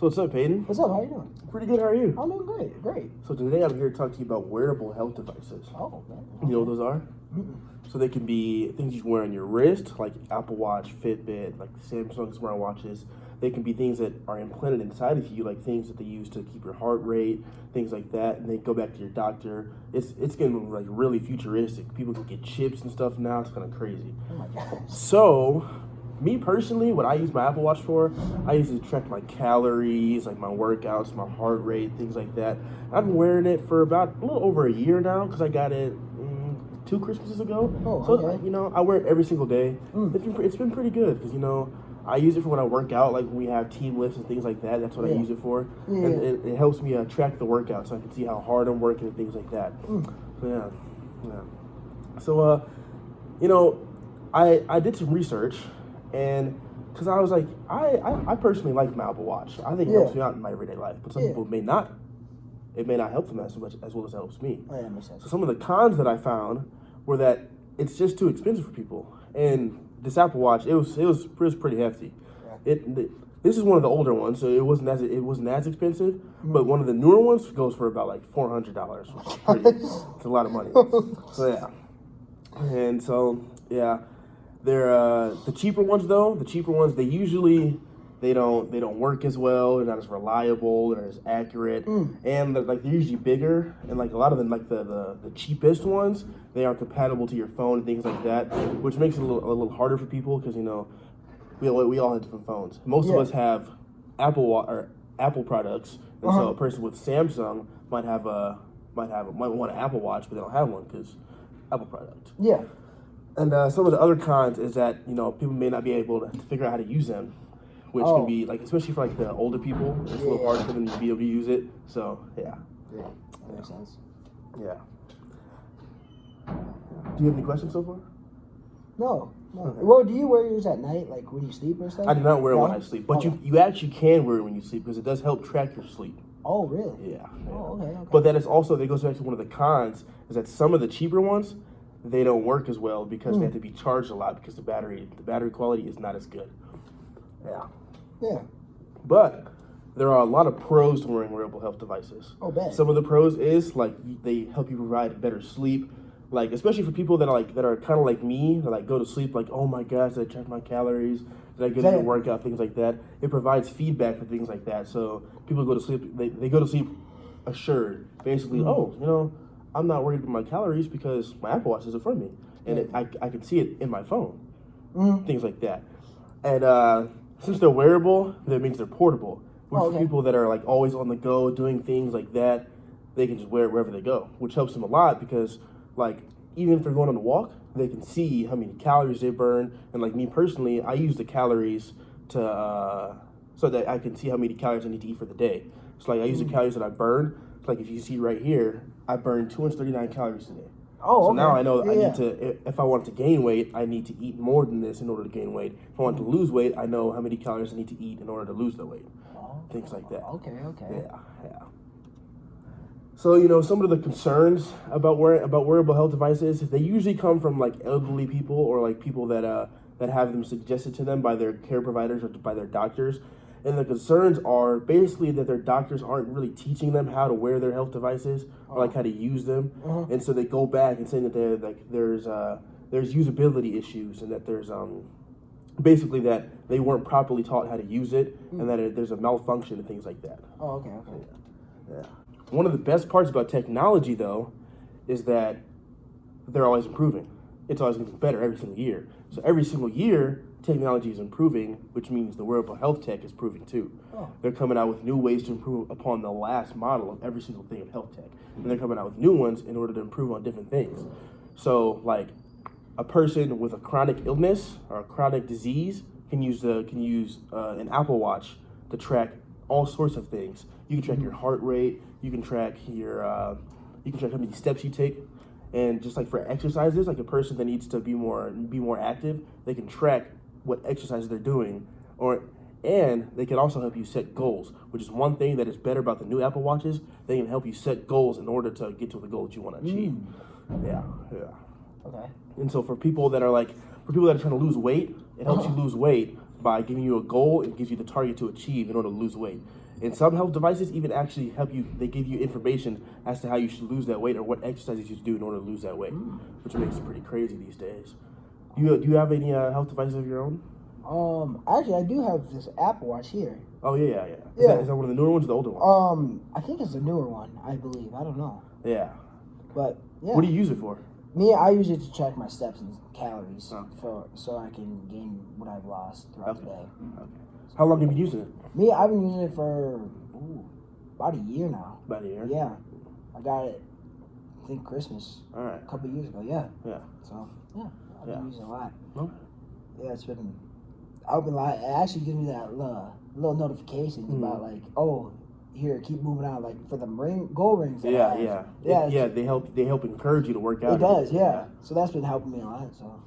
So what's up, Peyton? What's up? How you doing? Pretty good. How are you? I'm doing great. Great. So today I'm here to talk to you about wearable health devices. Oh, man. You know what those are? Mm-mm. So they can be things you can wear on your wrist, like Apple Watch, Fitbit, like Samsung smartwatches. They can be things that are implanted inside of you, like things that they use to keep your heart rate, things like that. And they go back to your doctor. It's getting like really futuristic. People can get chips and stuff now. It's kind of crazy. Oh my gosh. So, me personally, what I use my Apple Watch for, I use it to track my calories, like my workouts, my heart rate, things like that. I've been wearing it for about a little over a year now because I got it 2 Christmases ago. Oh, so, okay. I wear it every single day. It's been pretty good because, I use it for when I work out, like when we have team lifts and things like that. That's what I use it for. Yeah. And it helps me track the workout so I can see how hard I'm working and things like that. So, yeah. So, I did some research. And because I was like, I personally like my Apple Watch. I think it helps me out in my everyday life. But some people may not. It may not help them as much as well as it helps me. Oh, yeah, that makes sense. So some of the cons that I found were that it's just too expensive for people. And this Apple Watch, it was pretty hefty. Yeah. This is one of the older ones, so it wasn't as expensive. But one of the newer ones goes for about like $400, which is pretty. It's a lot of money. So yeah, and so yeah. They're the cheaper ones though. The cheaper ones, they usually they don't work as well. They're not as reliable. They're not as accurate, and they're usually bigger. And like a lot of them, like the cheapest ones, they aren't compatible to your phone and things like that, which makes it a little harder for people because we all have different phones. Most of us have Apple products, and so a person with Samsung might want an Apple Watch, but they don't have one because Apple product. Yeah. And some of the other cons is that, people may not be able to figure out how to use them, which can be, especially for, the older people, it's a little hard for them to be able to use it. So, yeah. Yeah, that makes sense. Yeah. Do you have any questions so far? No. Okay. Well, do you wear yours at night, like when you sleep or stuff? I do not wear it when I sleep, but you actually can wear it when you sleep because it does help track your sleep. Oh, really? Yeah. Oh, okay. But that goes back to one of the cons, is that some of the cheaper ones, they don't work as well because they have to be charged a lot because the battery quality is not as good. Yeah. Yeah. But there are a lot of pros to wearing wearable health devices. Oh, bad. Some of the pros is they help you provide better sleep. Especially for people that are kind of like me, that go to sleep oh my gosh, did I check my calories? Did I get a good workout? Things like that. It provides feedback for things like that. So people go to sleep. They go to sleep assured. Basically, I'm not worried about my calories because my Apple Watch does it for me, and I can see it in my phone. Things like that. And since they're wearable, that means they're portable. Which for people that are always on the go doing things like that, they can just wear it wherever they go, which helps them a lot because even if they're going on a walk, they can see how many calories they burn. And me personally, I use the calories to so that I can see how many calories I need to eat for the day. So I use the calories that I burn. If you see right here, I burned 239 calories today. Oh, so now I know I need to, if I want to gain weight, I need to eat more than this in order to gain weight. If I want to lose weight, I know how many calories I need to eat in order to lose the weight. Things like that. Okay. Yeah. So, some of the concerns about wearable health devices, they usually come from elderly people or people that have them suggested to them by their care providers or by their doctors. And the concerns are basically that their doctors aren't really teaching them how to wear their health devices or how to use them. And so they go back and say that there's usability issues and that there's basically that they weren't properly taught how to use it and that there's a malfunction and things like that. Oh, okay. Yeah. One of the best parts about technology, though, is that they're always improving. It's always getting better every single year. So every single year, technology is improving, which means the wearable health tech is improving too. They're coming out with new ways to improve upon the last model of every single thing of health tech. And they're coming out with new ones in order to improve on different things. So a person with a chronic illness or a chronic disease can use an Apple Watch to track all sorts of things. You can track your heart rate. You can track how many steps you take. And just for exercises, a person that needs to be more active, they can track what exercises they're doing, and they can also help you set goals, which is one thing that is better about the new Apple Watches. They can help you set goals in order to get to the goal that you want to achieve. Yeah. Okay. And so for people that are trying to lose weight, it helps you lose weight by giving you a goal and gives you the target to achieve in order to lose weight. And some health devices even actually help you. They give you information as to how you should lose that weight or what exercises you should do in order to lose that weight, which makes it pretty crazy these days. Do you have any health devices of your own? Actually, I do have this Apple Watch here. Oh yeah. Yeah. Is that one of the newer ones or the older ones? I think it's a newer one. I believe. I don't know. Yeah. But yeah. What do you use it for? Me, I use it to track my steps and calories Oh. so I can gain what I've lost throughout the day. Okay. How long have you been using it? Me, I've been using it for about a year now. About a year. Yeah, I got it. I think Christmas. All right. A couple of years ago. Yeah. Yeah. So yeah, I've been using it a lot. No. Yeah, it's been. I've been like, it actually gives me that little notification about like, oh, here, keep moving on, like for the goal rings. That I have. Yeah. They help encourage you to work out. It does, yeah. So that's been helping me a lot. So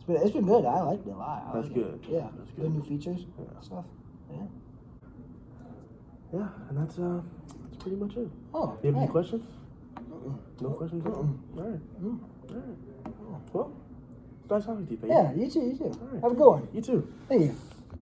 it's been good. I liked it a lot. That's good. Yeah, That's good new features, stuff. Yeah. Yeah, and that's pretty much it. Oh, You have any hey. questions? No questions. All right. Well, it's nice talking to you, baby. Yeah, you too. All right. Have a good one. You too. Thank you.